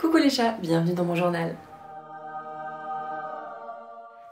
Coucou les chats, bienvenue dans mon journal.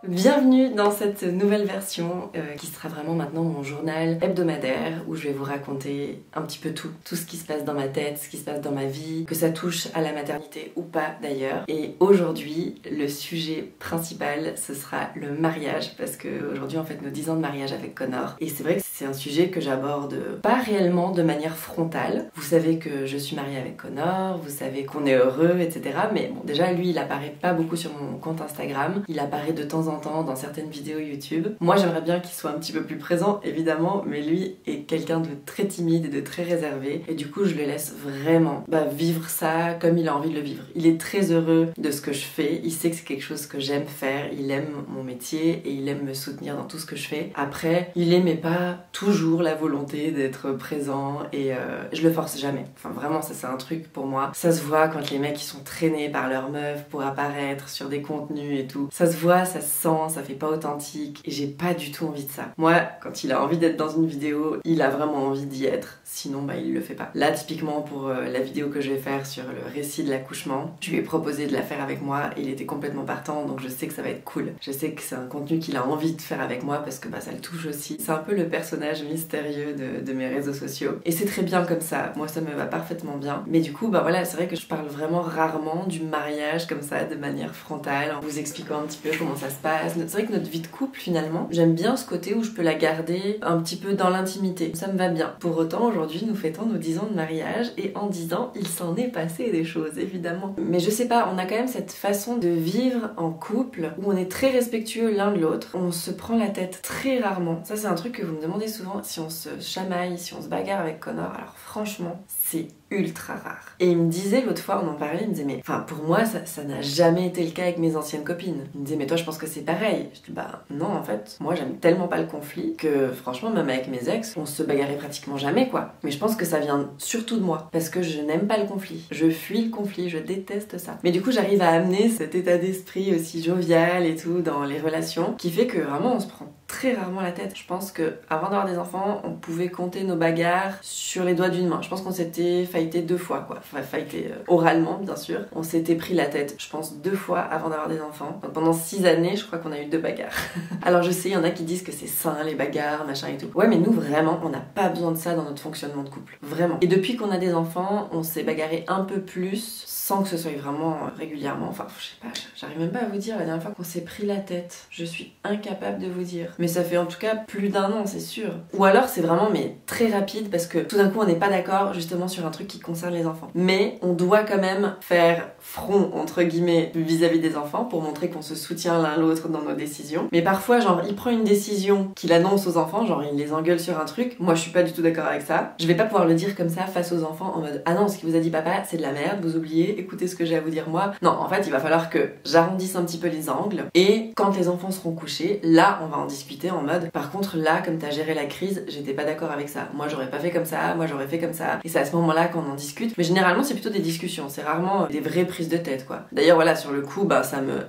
Bienvenue dans cette nouvelle version qui sera vraiment maintenant mon journal hebdomadaire où je vais vous raconter un petit peu tout ce qui se passe dans ma tête, ce qui se passe dans ma vie, que ça touche à la maternité ou pas d'ailleurs. Et aujourd'hui, le sujet principal, ce sera le mariage parce que aujourd'hui en fait nos 10 ans de mariage avec Connor. Et c'est vrai que c'est un sujet que j'aborde pas réellement de manière frontale. Vous savez que je suis mariée avec Connor, vous savez qu'on est heureux, etc. Mais bon, déjà lui il apparaît pas beaucoup sur mon compte Instagram, il apparaît de temps en temps dans certaines vidéos YouTube. Moi j'aimerais bien qu'il soit un petit peu plus présent évidemment, mais lui est quelqu'un de très timide et de très réservé et du coup je le laisse vraiment vivre ça comme il a envie de le vivre. Il est très heureux de ce que je fais, il sait que c'est quelque chose que j'aime faire, il aime mon métier et il aime me soutenir dans tout ce que je fais. Après, il aimait pas toujours la volonté d'être présent et je le force jamais. Enfin vraiment ça c'est un truc pour moi. Ça se voit quand les mecs ils sont traînés par leurs meufs pour apparaître sur des contenus et tout. Ça se voit, ça se sent, ça fait pas authentique et j'ai pas du tout envie de ça. Moi, quand il a envie d'être dans une vidéo, il a vraiment envie d'y être, sinon il le fait pas. Là, typiquement pour la vidéo que je vais faire sur le récit de l'accouchement, je lui ai proposé de la faire avec moi et il était complètement partant, donc je sais que ça va être cool. Je sais que c'est un contenu qu'il a envie de faire avec moi parce que ça le touche aussi. C'est un peu le personnage mystérieux de mes réseaux sociaux et c'est très bien comme ça. Moi, ça me va parfaitement bien. Mais du coup, voilà, c'est vrai que je parle vraiment rarement du mariage comme ça, de manière frontale, en vous expliquant un petit peu comment ça se passe. C'est vrai que notre vie de couple finalement, j'aime bien ce côté où je peux la garder un petit peu dans l'intimité. Ça me va bien. Pour autant, aujourd'hui, nous fêtons nos 10 ans de mariage et en 10 ans, il s'en est passé des choses, évidemment. Mais je sais pas, on a quand même cette façon de vivre en couple où on est très respectueux l'un de l'autre. On se prend la tête très rarement. Ça, c'est un truc que vous me demandez souvent. Si on se chamaille, si on se bagarre avec Connor, alors franchement, c'est ultra rare. Et il me disait l'autre fois, on en parlait, il me disait mais pour moi ça n'a jamais été le cas avec mes anciennes copines. Il me disait mais toi je pense que c'est pareil. Je dis non en fait, moi j'aime tellement pas le conflit que franchement même avec mes ex, on se bagarrait pratiquement jamais quoi. Mais je pense que ça vient surtout de moi parce que je n'aime pas le conflit. Je fuis le conflit, je déteste ça. Mais du coup j'arrive à amener cet état d'esprit aussi jovial et tout dans les relations qui fait que vraiment on se prend très rarement la tête. Je pense que avant d'avoir des enfants, on pouvait compter nos bagarres sur les doigts d'une main. Je pense qu'on s'était fighté 2 fois quoi. Enfin fighté oralement bien sûr. On s'était pris la tête, je pense 2 fois avant d'avoir des enfants. Donc, pendant 6 années, je crois qu'on a eu 2 bagarres. Alors je sais, il y en a qui disent que c'est sain les bagarres, machin et tout. Ouais mais nous vraiment, on n'a pas besoin de ça dans notre fonctionnement de couple. Vraiment. Et depuis qu'on a des enfants, on s'est bagarré un peu plus sans que ce soit vraiment régulièrement. Enfin, je sais pas, j'arrive même pas à vous dire la dernière fois qu'on s'est pris la tête. Je suis incapable de vous dire. Mais ça fait en tout cas plus d'1 an, c'est sûr. Ou alors c'est vraiment très rapide parce que tout d'un coup on n'est pas d'accord justement sur un truc qui concerne les enfants. Mais on doit quand même faire front entre guillemets vis-à-vis des enfants pour montrer qu'on se soutient l'un l'autre dans nos décisions. Mais parfois genre il prend une décision qu'il annonce aux enfants, genre il les engueule sur un truc. Moi je suis pas du tout d'accord avec ça. Je vais pas pouvoir le dire comme ça face aux enfants en mode ah non ce qu'il vous a dit papa c'est de la merde, vous oubliez, écoutez ce que j'ai à vous dire moi. Non en fait il va falloir que j'arrondisse un petit peu les angles et quand les enfants seront couchés, là on va en discuter en mode par contre là comme t'as géré la crise j'étais pas d'accord avec ça, moi j'aurais pas fait comme ça, moi j'aurais fait comme ça et c'est à ce moment là qu'on en discute mais généralement c'est plutôt des discussions, c'est rarement des vraies prises de tête quoi. D'ailleurs voilà sur le coup ça me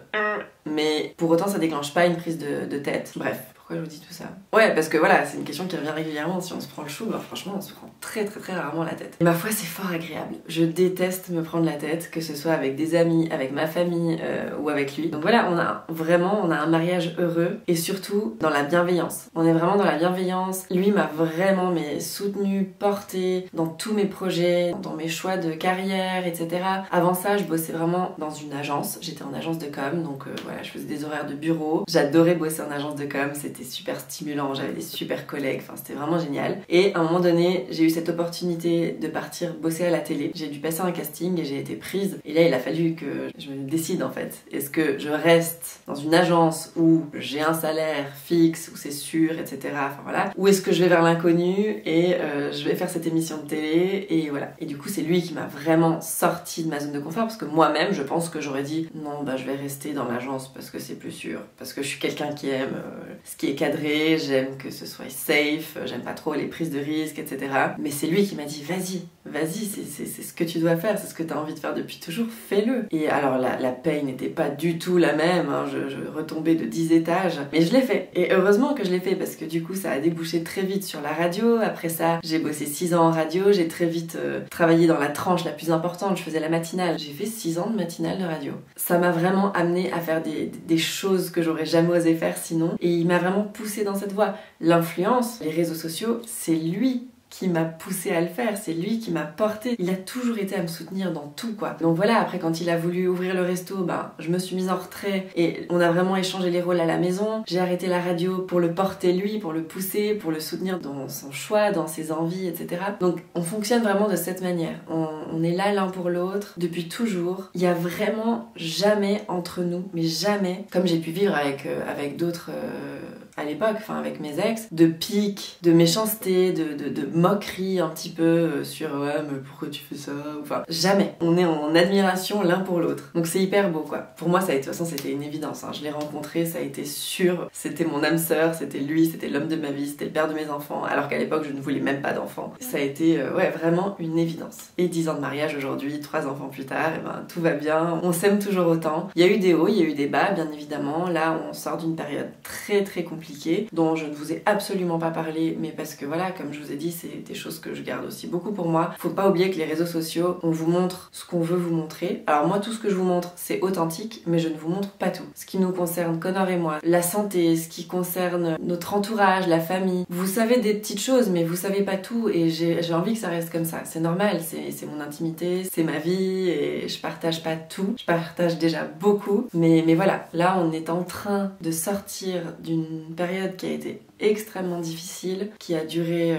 mais pour autant ça déclenche pas une prise de tête. Bref, pourquoi je vous dis tout ça? Ouais parce que voilà c'est une question qui revient régulièrement. Si on se prend le chou, franchement on se prend très rarement la tête. Et ma foi c'est fort agréable, je déteste me prendre la tête, que ce soit avec des amis, avec ma famille ou avec lui. Donc voilà, on a un mariage heureux et surtout dans la bienveillance. On est vraiment dans la bienveillance. Lui m'a vraiment soutenu, porté dans tous mes projets, dans mes choix de carrière, etc. Avant ça je bossais vraiment dans une agence, j'étais en agence de com, donc voilà je faisais des horaires de bureau. J'adorais bosser en agence de com, c'était super stimulant, j'avais des super collègues, enfin c'était vraiment génial. Et à un moment donné, j'ai eu cette opportunité de partir bosser à la télé. J'ai dû passer un casting et j'ai été prise. Et là, il a fallu que je me décide en fait. Est-ce que je reste dans une agence où j'ai un salaire fixe, où c'est sûr, etc. Enfin voilà. Ou est-ce que je vais vers l'inconnu et je vais faire cette émission de télé et voilà. Et du coup, c'est lui qui m'a vraiment sorti de ma zone de confort parce que moi-même, je pense que j'aurais dit non, je vais rester dans l'agence parce que c'est plus sûr. Parce que je suis quelqu'un qui aime ce qui est cadré, j'aime que ce soit safe, j'aime pas trop les prises de risques, etc. Mais c'est lui qui m'a dit vas-y, c'est ce que tu dois faire, c'est ce que tu as envie de faire depuis toujours, fais-le. Et alors la paye n'était pas du tout la même, hein, je retombais de 10 étages, mais je l'ai fait. Et heureusement que je l'ai fait parce que du coup ça a débouché très vite sur la radio. Après ça, j'ai bossé 6 ans en radio, j'ai très vite travaillé dans la tranche la plus importante, je faisais la matinale. J'ai fait 6 ans de matinale de radio. Ça m'a vraiment amené à faire des choses que j'aurais jamais osé faire sinon. Et il m'a vraiment poussé dans cette voie. L'influence, les réseaux sociaux, c'est lui qui m'a poussé à le faire, c'est lui qui m'a porté. Il a toujours été à me soutenir dans tout, quoi. Donc voilà, après quand il a voulu ouvrir le resto, je me suis mise en retrait et on a vraiment échangé les rôles à la maison. J'ai arrêté la radio pour le porter lui, pour le pousser, pour le soutenir dans son choix, dans ses envies, etc. Donc on fonctionne vraiment de cette manière. On est là l'un pour l'autre depuis toujours. Il y a vraiment jamais entre nous, mais jamais, comme j'ai pu vivre avec d'autres à l'époque, enfin avec mes ex, de piques, de méchanceté, de moquerie un petit peu sur ouais mais pourquoi tu fais ça, enfin jamais. On est en admiration l'un pour l'autre. Donc c'est hyper beau quoi. Pour moi ça a été, de toute façon c'était une évidence, hein. Je l'ai rencontré, ça a été sûr, c'était mon âme sœur, c'était lui, c'était l'homme de ma vie, c'était le père de mes enfants, alors qu'à l'époque je ne voulais même pas d'enfants. Ça a été ouais vraiment une évidence. Et 10 ans de mariage aujourd'hui, 3 enfants plus tard, et tout va bien, on s'aime toujours autant. Il y a eu des hauts, il y a eu des bas bien évidemment. Là on sort d'une période très très compliquée dont je ne vous ai absolument pas parlé, mais parce que voilà, comme je vous ai dit, c'est des choses que je garde aussi beaucoup pour moi. Faut pas oublier que les réseaux sociaux, on vous montre ce qu'on veut vous montrer. Alors moi, tout ce que je vous montre, c'est authentique, mais je ne vous montre pas tout. Ce qui nous concerne, Connor et moi, la santé, ce qui concerne notre entourage, la famille. Vous savez des petites choses, mais vous savez pas tout, et j'ai envie que ça reste comme ça. C'est normal, c'est mon intimité, c'est ma vie, et je partage pas tout. Je partage déjà beaucoup, mais voilà, là on est en train de sortir d'une période qui a été extrêmement difficile, qui a duré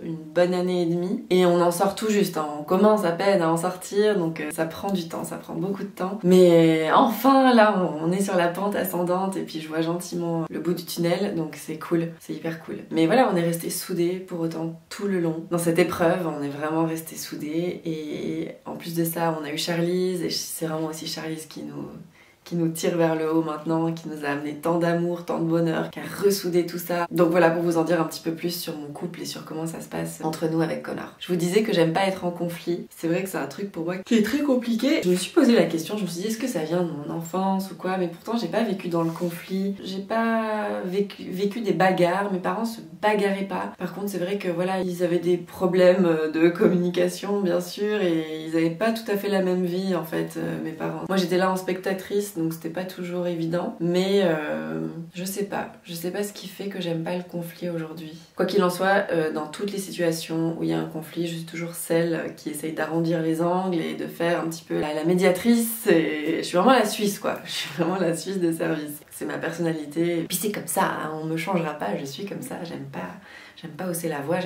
une bonne année et demie, et on en sort tout juste, hein. On commence à peine à en sortir, donc ça prend du temps, ça prend beaucoup de temps, mais enfin là on est sur la pente ascendante et puis je vois gentiment le bout du tunnel, donc c'est cool, c'est hyper cool. Mais voilà, on est restés soudés pour autant tout le long. Dans cette épreuve, on est vraiment restés soudés, et en plus de ça, on a eu Charlize, et c'est vraiment aussi Charlize qui nous tire vers le haut maintenant, qui nous a amené tant d'amour, tant de bonheur, qui a ressoudé tout ça. Donc voilà, pour vous en dire un petit peu plus sur mon couple et sur comment ça se passe entre nous avec Connor. Je vous disais que j'aime pas être en conflit. C'est vrai que c'est un truc pour moi qui est très compliqué. Je me suis posé la question, je me suis dit est-ce que ça vient de mon enfance ou quoi, mais pourtant j'ai pas vécu dans le conflit. J'ai pas vécu des bagarres, mes parents se bagarraient pas. Par contre, c'est vrai que voilà, ils avaient des problèmes de communication bien sûr, et ils avaient pas tout à fait la même vie en fait, mes parents. Moi j'étais là en spectatrice, donc c'était pas toujours évident, mais je sais pas ce qui fait que j'aime pas le conflit aujourd'hui. Quoi qu'il en soit, dans toutes les situations où il y a un conflit, je suis toujours celle qui essaye d'arrondir les angles et de faire un petit peu la médiatrice, et je suis vraiment la Suisse quoi, je suis vraiment la Suisse de service. C'est ma personnalité, puis c'est comme ça, hein, on me changera pas, je suis comme ça, j'aime pas hausser la voix,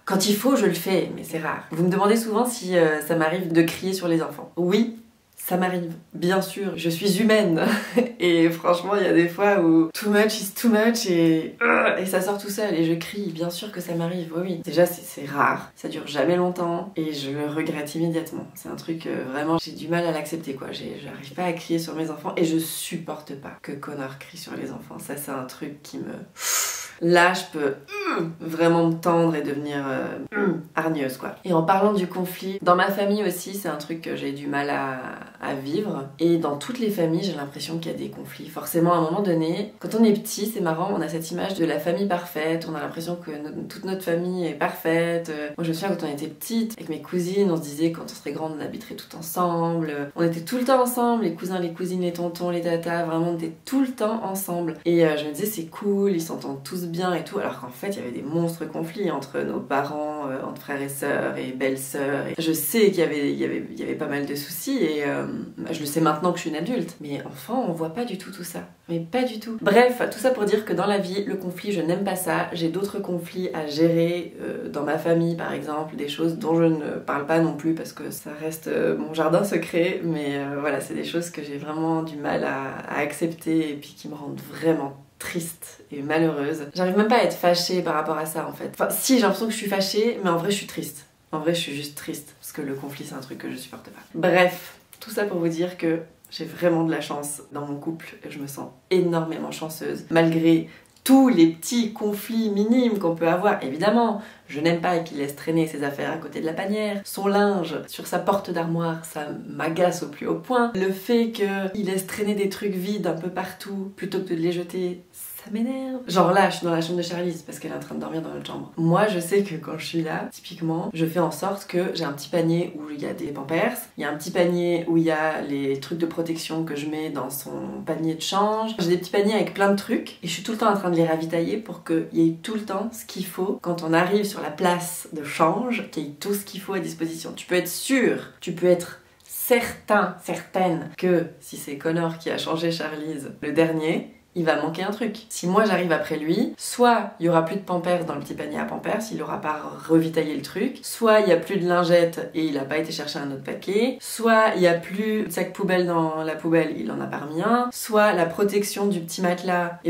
Quand il faut, je le fais, mais c'est rare. Vous me demandez souvent si ça m'arrive de crier sur les enfants. Oui, ça m'arrive, bien sûr, je suis humaine et franchement il y a des fois où too much is too much et ça sort tout seul et je crie, bien sûr que ça m'arrive, oui. Déjà c'est rare, ça dure jamais longtemps et je le regrette immédiatement. C'est un truc vraiment, j'ai du mal à l'accepter quoi, j'arrive pas à crier sur mes enfants et je supporte pas que Connor crie sur les enfants. Ça c'est un truc qui me... Là, je peux vraiment me tendre et devenir hargneuse, quoi. Et en parlant du conflit, dans ma famille aussi, c'est un truc que j'ai du mal à vivre. Et dans toutes les familles, j'ai l'impression qu'il y a des conflits. Forcément, à un moment donné, quand on est petit, c'est marrant, on a cette image de la famille parfaite, on a l'impression que toute notre famille est parfaite. Moi, je me souviens quand on était petite, avec mes cousines, on se disait quand on serait grande, on habiterait tout ensemble. On était tout le temps ensemble, les cousins, les cousines, les tontons, les tatas, vraiment, on était tout le temps ensemble. Et je me disais, c'est cool, ils s'entendent tous bien et tout, alors qu'en fait il y avait des monstres conflits entre nos parents, entre frères et sœurs et belles-sœurs, et je sais qu'il y avait pas mal de soucis, et je le sais maintenant que je suis une adulte, mais enfant on voit pas du tout tout ça, mais pas du tout. Bref, tout ça pour dire que dans la vie, le conflit, je n'aime pas ça. J'ai d'autres conflits à gérer, dans ma famille par exemple, des choses dont je ne parle pas non plus parce que ça reste mon jardin secret, mais voilà, c'est des choses que j'ai vraiment du mal à accepter et puis qui me rendent vraiment triste et malheureuse. J'arrive même pas à être fâchée par rapport à ça en fait. Enfin si, j'ai l'impression que je suis fâchée, mais en vrai je suis triste. En vrai je suis juste triste, parce que le conflit c'est un truc que je supporte pas. Bref, tout ça pour vous dire que j'ai vraiment de la chance dans mon couple et je me sens énormément chanceuse. Malgré tous les petits conflits minimes qu'on peut avoir. Évidemment, je n'aime pas qu'il laisse traîner ses affaires à côté de la panière, son linge sur sa porte d'armoire, ça m'agace au plus haut point. Le fait qu'il laisse traîner des trucs vides un peu partout plutôt que de les jeter, ça m'énerve. Genre là, je suis dans la chambre de Charlize parce qu'elle est en train de dormir dans notre chambre. Moi, je sais que quand je suis là, typiquement, je fais en sorte que j'ai un petit panier où il y a des Pampers, il y a un petit panier où il y a les trucs de protection que je mets dans son panier de change. J'ai des petits paniers avec plein de trucs et je suis tout le temps en train de les ravitailler pour qu'il y ait tout le temps ce qu'il faut quand on arrive sur la place de change, qu'il y ait tout ce qu'il faut à disposition. Tu peux être sûr, tu peux être certaine que si c'est Connor qui a changé Charlize le dernier, il va manquer un truc. Si moi j'arrive après lui, soit il y aura plus de Pampers dans le petit panier à Pampers, il aura pas revitaillé le truc, soit il y a plus de lingettes et il a pas été chercher un autre paquet, soit il y a plus de sac poubelle dans la poubelle, il en a pas remis un, soit la protection du petit matelas,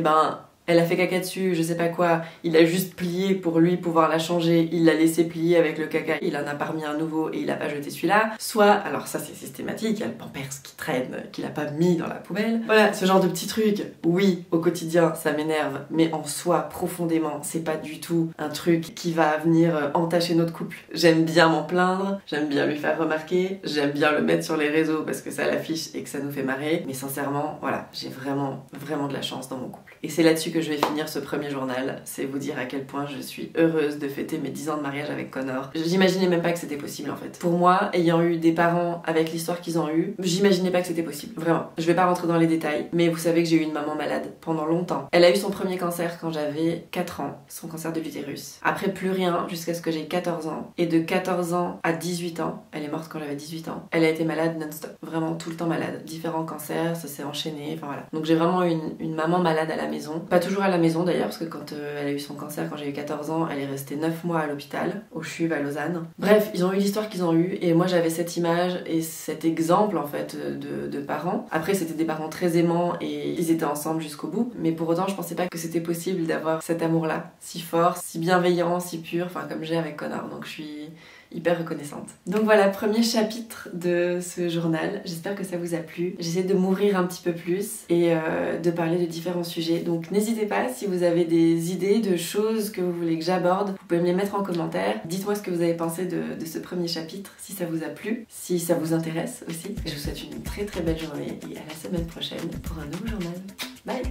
elle a fait caca dessus, je sais pas quoi, il a juste plié pour lui pouvoir la changer, il l'a laissé plier avec le caca, il en a pas remis un nouveau et il a pas jeté celui-là. Soit, alors ça c'est systématique, il y a le Pampers qui traîne, qu'il a pas mis dans la poubelle. Voilà, ce genre de petits trucs, oui, au quotidien ça m'énerve, mais en soi, profondément, c'est pas du tout un truc qui va venir entacher notre couple. J'aime bien m'en plaindre, j'aime bien lui faire remarquer, j'aime bien le mettre sur les réseaux parce que ça l'affiche et que ça nous fait marrer, mais sincèrement, voilà, j'ai vraiment de la chance dans mon couple. Et c'est là-dessus que je vais finir ce premier journal, c'est vous dire à quel point je suis heureuse de fêter mes 10 ans de mariage avec Connor. J'imaginais même pas que c'était possible en fait. Pour moi, ayant eu des parents avec l'histoire qu'ils ont eue, j'imaginais pas que c'était possible, vraiment. Je vais pas rentrer dans les détails, mais vous savez que j'ai eu une maman malade pendant longtemps. Elle a eu son premier cancer quand j'avais 4 ans, son cancer de l'utérus. Après plus rien jusqu'à ce que j'ai 14 ans. Et de 14 ans à 18 ans, elle est morte quand j'avais 18 ans, elle a été malade non-stop, vraiment tout le temps malade. Différents cancers, ça s'est enchaîné, enfin voilà. Donc j'ai vraiment eu une maman malade à la maison. Pas toujours à la maison d'ailleurs, parce que quand elle a eu son cancer, quand j'ai eu 14 ans, elle est restée 9 mois à l'hôpital, au CHUV à Lausanne. Bref, ils ont eu l'histoire qu'ils ont eue, et moi j'avais cette image et cet exemple en fait de parents. Après c'était des parents très aimants et ils étaient ensemble jusqu'au bout, mais pour autant je pensais pas que c'était possible d'avoir cet amour-là, si fort, si bienveillant, si pur, enfin comme j'ai avec Connor, donc je suis hyper reconnaissante. Donc voilà, premier chapitre de ce journal. J'espère que ça vous a plu. J'essaie de m'ouvrir un petit peu plus et de parler de différents sujets. Donc n'hésitez pas, si vous avez des idées de choses que vous voulez que j'aborde, vous pouvez me les mettre en commentaire. Dites-moi ce que vous avez pensé de ce premier chapitre, si ça vous a plu, si ça vous intéresse aussi. Je vous souhaite une très belle journée et à la semaine prochaine pour un nouveau journal. Bye!